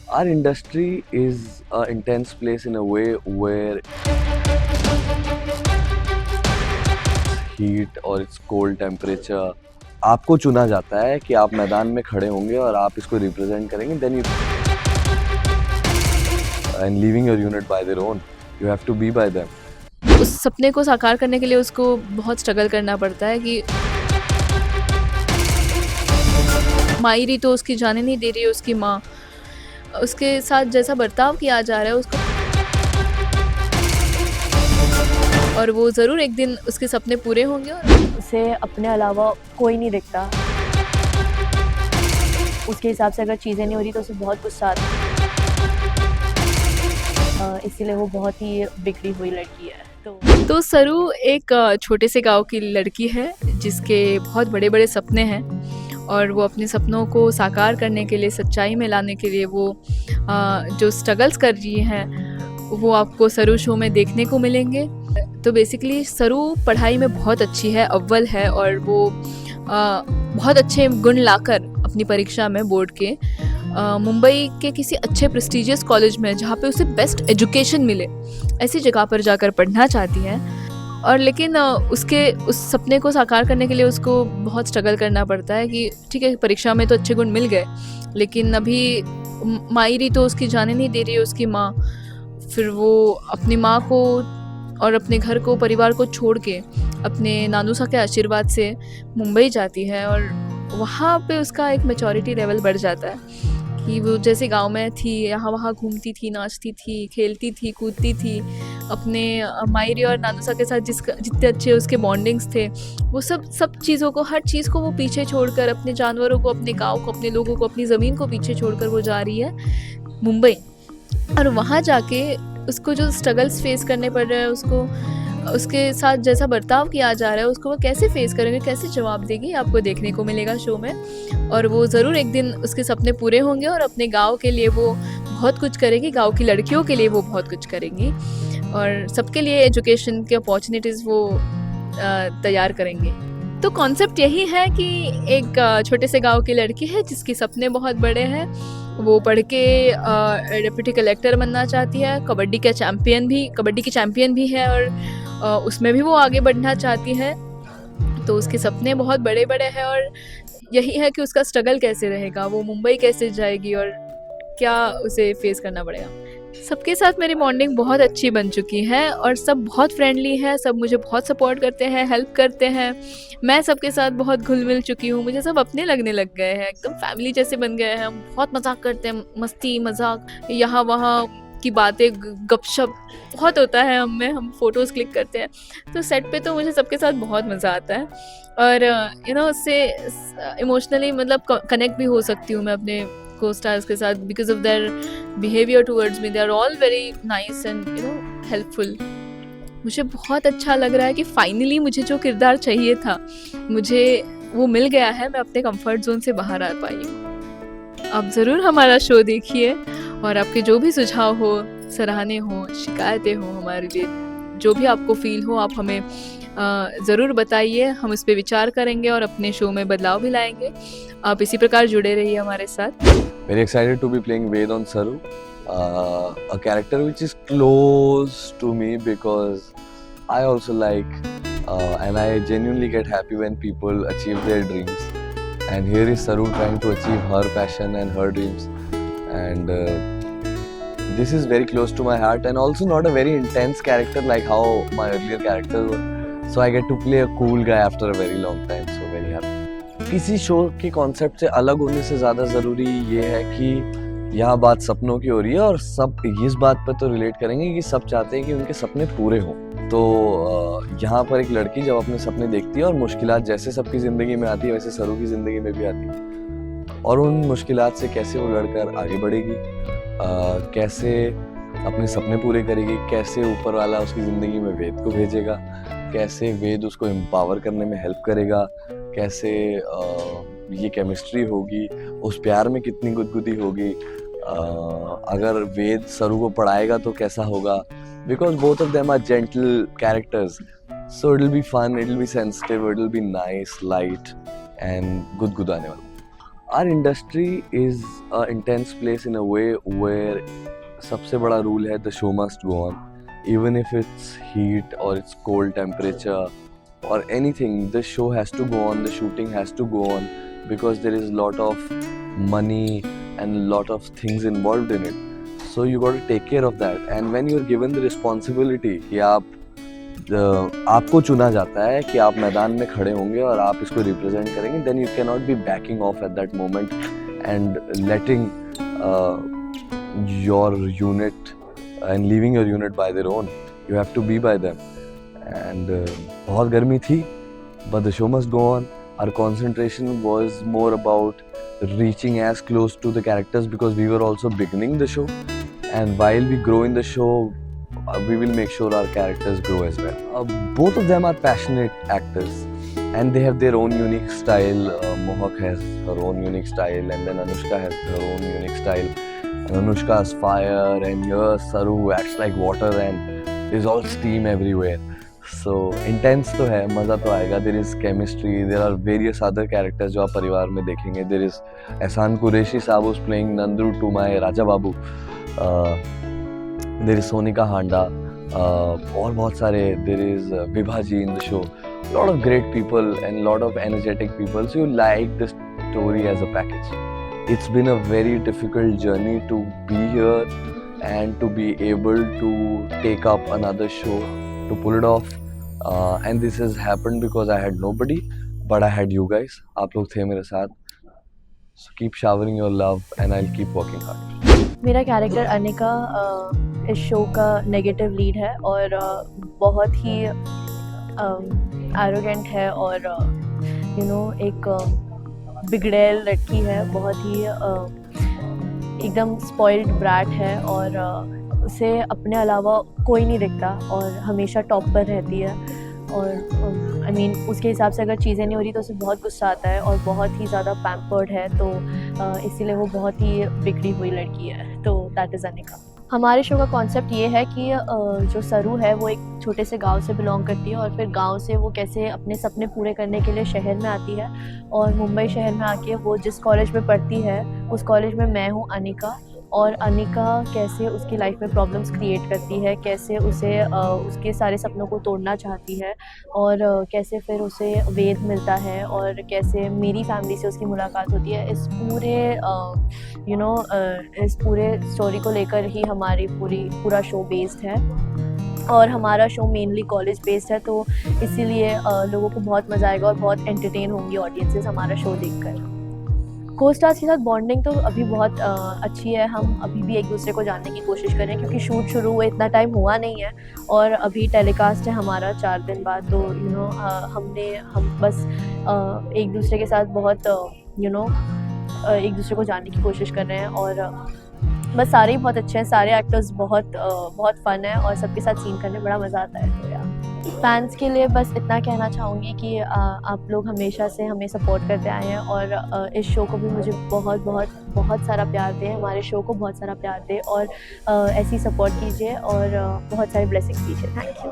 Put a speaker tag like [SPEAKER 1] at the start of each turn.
[SPEAKER 1] Our industry is an intense place in a way where heat or its cold temperature आपको चुना जाता है कि आप मैदान में खड़े होंगे और आप इसको रिप्रेजेंट करेंगे then you and leaving your unit by their own you have to be by them.
[SPEAKER 2] उस सपने को साकार करने के लिए उसको बहुत स्ट्रगल करना पड़ता है कि मायरी तो उसकी जाने नहीं दे रही है, उसकी माँ उसके साथ जैसा बर्ताव किया जा रहा है उसको, और वो ज़रूर एक दिन उसके सपने पूरे होंगे और
[SPEAKER 3] उसे अपने अलावा कोई नहीं दिखता। उसके हिसाब से अगर चीज़ें नहीं हो रही तो उसे बहुत गुस्सा आता है। इसीलिए वो बहुत ही बिगड़ी हुई लड़की है।
[SPEAKER 2] तो सरू एक छोटे से गांव की लड़की है जिसके बहुत बड़े बड़े सपने हैं और वो अपने सपनों को साकार करने के लिए, सच्चाई में लाने के लिए वो जो स्ट्रगल्स कर रही हैं वो आपको सरू शो में देखने को मिलेंगे। तो बेसिकली सरू पढ़ाई में बहुत अच्छी है, अव्वल है, और वो बहुत अच्छे गुण लाकर अपनी परीक्षा में बोर्ड के मुंबई के किसी अच्छे प्रेस्टिजियस कॉलेज में, जहाँ पे उसे बेस्ट एजुकेशन मिले, ऐसी जगह पर जाकर पढ़ना चाहती है। और लेकिन उसके उस सपने को साकार करने के लिए उसको बहुत स्ट्रगल करना पड़ता है कि ठीक है, परीक्षा में तो अच्छे गुण मिल गए, लेकिन अभी मायरी तो उसकी जाने नहीं दे रही है, उसकी माँ। फिर वो अपनी माँ को और अपने घर को, परिवार को छोड़ के अपने नानूसा के आशीर्वाद से मुंबई जाती है, और वहाँ पे उसका एक मैच्योरिटी लेवल बढ़ जाता है कि वो जैसे गांव में थी, यहाँ वहाँ घूमती थी, नाचती थी, खेलती थी, कूदती थी, अपने मायरी और नानूसा के साथ जितने अच्छे उसके बॉन्डिंग्स थे, वो सब चीज़ों को, हर चीज़ को वो पीछे छोड़कर, अपने जानवरों को, अपने गाँव को, अपने लोगों को, अपनी ज़मीन को पीछे छोड़कर वो जा रही है मुंबई। और वहाँ जाके उसको जो स्ट्रगल्स फेस करने पड़ रहे हैं, उसको उसके साथ जैसा बर्ताव किया जा रहा है, उसको वो कैसे फेस करेंगे, कैसे जवाब देगी, आपको देखने को मिलेगा शो में। और वो ज़रूर एक दिन उसके सपने पूरे होंगे और अपने गांव के लिए वो बहुत कुछ करेगी, गांव की लड़कियों के लिए वो बहुत कुछ करेंगी, और सबके लिए एजुकेशन के अपॉर्चुनिटीज़ वो तैयार करेंगे। तो कॉन्सेप्ट यही है कि एक छोटे से गांव की लड़की है जिसके सपने बहुत बड़े हैं। वो पढ़ के डिप्टी कलेक्टर बनना चाहती है, कबड्डी की चैम्पियन भी है, और उसमें भी वो आगे बढ़ना चाहती है। तो उसके सपने बहुत बड़े बड़े हैं, और यही है कि उसका स्ट्रगल कैसे रहेगा, वो मुंबई कैसे जाएगी और क्या उसे फेस करना पड़ेगा। सबके साथ मेरी बॉन्डिंग बहुत अच्छी बन चुकी है और सब बहुत फ्रेंडली है, सब मुझे बहुत सपोर्ट करते हैं, हेल्प करते हैं। मैं सबके साथ बहुत घुल मिल चुकी हूँ, मुझे सब अपने लगने लग गए हैं, एकदम फैमिली जैसे बन गए हैं। हम बहुत मजाक करते हैं, मस्ती मजाक, यहाँ वहाँ की बातें, गपशप बहुत होता है हम फोटोज़ क्लिक करते हैं। तो सेट पे तो मुझे सबके साथ बहुत मज़ा आता है, और उससे इमोशनली मतलब कनेक्ट भी हो सकती हूँ मैं अपने को स्टार्स के साथ, because of their behaviour towards me, they are all very nice and helpful. मुझे बहुत अच्छा लग रहा है कि फाइनली मुझे जो किरदार चाहिए था मुझे वो मिल गया है, मैं अपने कंफर्ट जोन से बाहर आ पाई हूँ। आप ज़रूर हमारा शो देखिए, और आपके जो भी सुझाव हो, सराहने हो, शिकायतें हो, हमारे लिए जो भी आपको फील हो, आप हमें ज़रूर बताइए। हम इस पर विचार करेंगे और अपने शो में बदलाव भी लाएंगे। आप इसी प्रकार जुड़े रहिए हमारे साथ।
[SPEAKER 1] Very excited to be playing Ved on Saru, a character which is close to me because I also like and I genuinely get happy when people achieve their dreams. And here is Saru trying to achieve her passion and her dreams, and this is very close to my heart, and also not a very intense character like how my earlier characters were. So I get to play a cool guy after a very long time, so very happy. किसी show के concept से अलग होने से ज़्यादा ज़रूरी ये है कि यहाँ बात सपनों की हो रही है, और सब इस बात पर तो रिलेट करेंगे कि सब चाहते हैं कि उनके सपने पूरे हों। तो यहाँ पर एक लड़की जब अपने सपने देखती है, और मुश्किलात जैसे सबकी ज़िंदगी में आती है वैसे सरू की ज़िंदगी में भी आती है, और उन मुश्किलात से कैसे वो लड़कर आगे बढ़ेगी, कैसे अपने सपने पूरे करेगी, कैसे ऊपर वाला उसकी ज़िंदगी में वेद को भेजेगा, कैसे वेद उसको एम्पावर करने में हेल्प करेगा, कैसे ये केमिस्ट्री होगी, उस प्यार में कितनी गुदगुदी होगी, अगर वेद सरू को पढ़ाएगा तो कैसा होगा, because both of them are gentle characters, so it will be fun, it will be sensitive, it will be nice, light and गुदगुदाने वाला। our industry is a intense place in a way where सबसे बड़ा rule है the show must go on, even if it's heat or it's cold temperature or anything. The show has to go on, the shooting has to go on because there is a lot of money and a lot of things involved in it. So you got to take care of that. And when you're given the responsibility कि आपको चुना जाता है कि आप मैदान में खड़े होंगे और आप इसको रिप्रेजेंट करेंगे, then you cannot be backing off at that moment and letting your unit and leaving your unit by their own. You have to be by them. And बहुत गर्मी थी, but the show must go on. Our concentration was more about reaching as close to the characters because we were also beginning the show. And while we grow in the show, we will make sure our characters grow as well. Both of them are passionate actors and they have their own unique style. Mohak has her own unique style, and then Anushka has her own unique style. And Anushka is fire, and here Saru acts like water, and there's all steam everywhere. So intense तो है, मज़ा तो आएगा. There is chemistry. There are various other characters जो आप परिवार में देखेंगे. There is Ehsan Qureshi साहब who's playing Nandru to my Raja Babu. There is Sonika Handa. और बहुत सारे. There is Vibhaji in the show. A lot of great people and a lot of energetic people. So you like the story as a package. It's been a very difficult journey to be here and to be able to take up another show, to pull it off. And this has happened because I had nobody, but I had you guys. आप लोग थे मेरे साथ. So keep showering your love and I'll keep working hard.
[SPEAKER 3] मेरा character Anika इस show का negative lead है और बहुत ही एरोगेंट है और एक बिगड़ैल लड़की है, बहुत ही एकदम स्पॉइल्ड ब्रैट है और उसे अपने अलावा कोई नहीं दिखता और हमेशा टॉप पर रहती है. और I mean, उसके हिसाब से अगर चीज़ें नहीं हो रही तो उसे बहुत गुस्सा आता है और बहुत ही ज़्यादा पैम्पर्ड है, तो इसीलिए वो बहुत ही बिगड़ी हुई लड़की है. तो दैट इज़ अनिका. हमारे शो का कॉन्सेप्ट ये है कि जो सरू है वो एक छोटे से गांव से बिलोंग करती है और फिर गांव से वो कैसे अपने सपने पूरे करने के लिए शहर में आती है और मुंबई शहर में आके वो जिस कॉलेज में पढ़ती है उस कॉलेज में मैं हूँ अनिका. और अनिका कैसे उसकी लाइफ में प्रॉब्लम्स क्रिएट करती है, कैसे उसे उसके सारे सपनों को तोड़ना चाहती है और कैसे फिर उसे वेद मिलता है और कैसे मेरी फैमिली से उसकी मुलाकात होती है. इस पूरे स्टोरी को लेकर ही हमारी पूरा शो बेस्ड है और हमारा शो मेनली कॉलेज बेस्ड है, तो इसीलिए लोगों को बहुत मज़ा आएगा और बहुत एंटरटेन होंगी ऑडियंसेस हमारा शो देखकर. को स्टार्स के साथ बॉन्डिंग तो अभी बहुत अच्छी है. हम अभी भी एक दूसरे को जानने की कोशिश कर रहे हैं क्योंकि शूट शुरू हुए इतना टाइम हुआ नहीं है और अभी टेलीकास्ट है हमारा 4 दिन बाद. तो हम बस एक दूसरे के साथ बहुत एक दूसरे को जानने की कोशिश कर रहे हैं और बस सारे ही बहुत अच्छे हैं. सारे एक्टर्स बहुत फ़न है और सबके साथ सीन करने बड़ा मज़ा आता है. तो यार फैंस के लिए बस इतना कहना चाहूँगी कि आप लोग हमेशा से हमें सपोर्ट करते आए हैं और इस शो को भी मुझे बहुत सारा प्यार दें, हमारे शो को बहुत सारा प्यार दें और ऐसी सपोर्ट कीजिए और बहुत सारी ब्लेसिंग्स दीजिए. Thank you.